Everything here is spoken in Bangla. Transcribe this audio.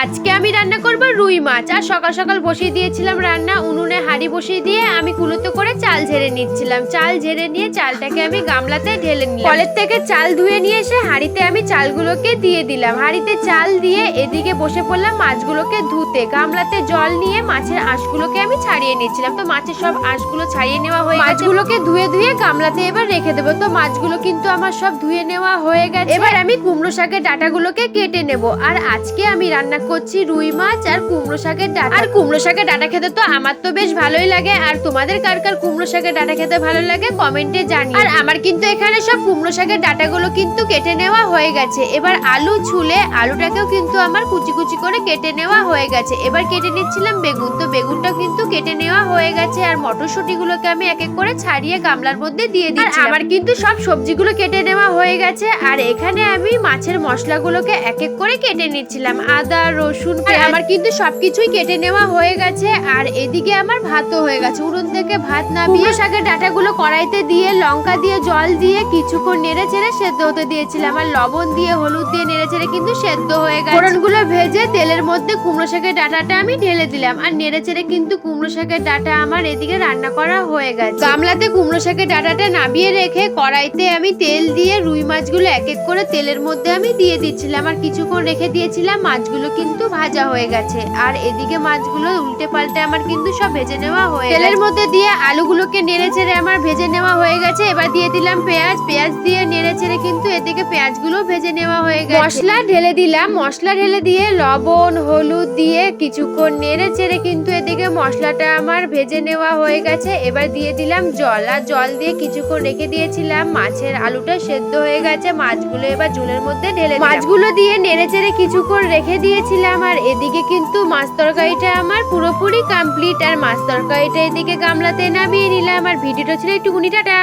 আজকে আমি রান্না করব রুই মাছ। আর সকাল সকাল বসিয়ে দিয়েছিলাম রান্না, উনুনে হাঁড়ি বসিয়ে দিয়ে আমি কুলোতে করে চাল ঝেড়ে নিচ্ছিলাম। চাল ঝেড়ে নিয়ে চালটাকে আমি গামলাতে ঢেলে নিলাম। কলের থেকে চাল ধুয়ে নিয়ে এসে হাঁড়িতে আমি চালগুলোকে দিয়ে দিলাম। হাঁড়িতে চাল দিয়ে এদিকে বসে পড়লাম মাছগুলোকে ধুতে। গামলাতে জল নিয়ে মাছের আঁশগুলোকে আমি ছাড়িয়ে নিচ্ছিলাম। তো মাছের সব আঁশগুলো ছাড়িয়ে নেওয়া হয়ে গেছে। মাছগুলোকে ধুয়ে ধুয়ে গামলাতে এবার রেখে দেবো। তো মাছগুলো কিন্তু আমার সব ধুয়ে নেওয়া হয়ে গেছে। এবার আমি কুমড়ো শাকের ডাঁটাগুলোকে কেটে নেব। আর আজকে আমি রান্না করছি রুই মাছ আর কুমড়ো শাকের ডাঁটা। আর কুমড়ো শাকের ডাঁটা খেতে তো আমার তো বেশ ভালোই লাগে। আর তোমাদের কার কার কুমড়ো শাকের ডাঁটা খেতে ভালো লাগে কমেন্টে জানিও। আর আমার কিন্তু এখানে সব কুমড়ো শাকের ডাঁটাগুলো কিন্তু কেটে নেওয়া হয়ে গেছে। এবার আলু ছুলে আলুটাকেও কিন্তু আমার কুচি কুচি করে কেটে নেওয়া হয়ে গেছে। এবার কেটে নিচ্ছিলাম বেগুন। তো বেগুনটাও কিন্তু কেটে নেওয়া হয়ে গেছে। আর মটরশুঁটি গুলোকে আমি এক এক করে ছাড়িয়ে গামলার মধ্যে দিয়ে দিচ্ছি। আমার কিন্তু সব সবজিগুলো কেটে নেওয়া হয়ে গেছে। আর এখানে আমি মাছের মশলাগুলোকে এক এক করে কেটে নিচ্ছিলাম। আদা, রসুন, আমার কিন্তু সবকিছুই কেটে নেওয়া হয়ে গেছে। আর এদিকে আমার ভাতও হয়ে গেছে। উনুন থেকে ভাত নামিয়ে শাকের ডাঁটাগুলো কড়াইতে দিয়ে লঙ্কা দিয়ে জল দিয়ে কিছুক্ষণ নেড়ে চেড়ে সেদ্ধ হতে দিয়েছিলাম। আর লবণ দিয়ে হলুদ দিয়ে নেড়ে চেড়ে কিন্তু সেদ্ধ হয়ে গেছে। ফোড়নগুলো ভেজে তেলের মধ্যে কুমড়ো শাকের ডাঁটাটা আমি ঢেলে দিলাম। আর নেড়ে চেড়ে কিন্তু কুমড়ো শাকের ডাঁটা আমার এদিকে রান্না করা হয়ে গেছে। গামলাতে কুমড়ো শাকের ডাঁটাটা নামিয়ে রেখে কড়াইতে আমি তেল দিয়ে রুই মাছগুলো এক এক করে তেলের মধ্যে আমি দিয়ে দিচ্ছিলাম। আর কিছুক্ষণ রেখে দিয়েছিলাম। মাছগুলো কিন্তু ভাজা হয়ে গেছে। আর এদিকে মাছগুলো উল্টে পাল্টে আমার কিন্তু সব ভেজে নেওয়া হয়ে তেলের মধ্যে দিয়ে আলুগুলোকে নেড়ে চেড়ে আমার ভেজে নেওয়া হয়ে গেছে। এবার দিয়ে দিলাম পেঁয়াজ। পেঁয়াজ দিয়ে নেড়ে চেড়ে কিন্তু এদিকে পেঁয়াজগুলো ভেজে নেওয়া হয়ে গেছে। মশলা ঢেলে দিলাম। মশলা ঢেলে দিয়ে লবণ হলুদ দিয়ে কিছুক্ষণ নেড়ে চেড়ে কিন্তু এদিকে মশলাটা আমার ভেজে নেওয়া হয়ে গেছে। এবার দিয়ে দিলাম জল। আর জল দিয়ে কিছুক্ষণ রেখে দিয়েছিলাম। মাছের আলুটা সেদ্ধ হয়ে গেছে। মাছগুলো এবার ঝোলের মধ্যে ঢেলে মাছগুলো দিয়ে নেড়ে চেড়ে কিছুক্ষণ রেখে দিয়েছিলাম। আর এদিকে কিন্তু মাছ তরকারিটা আমার পুরোপুরি কমপ্লিট। আর মাছ তরকারিটা এদিকে গামলাতে নামিয়ে নিলাম। আর ভিডিওটা ছিল একটুকুনি, টাটা।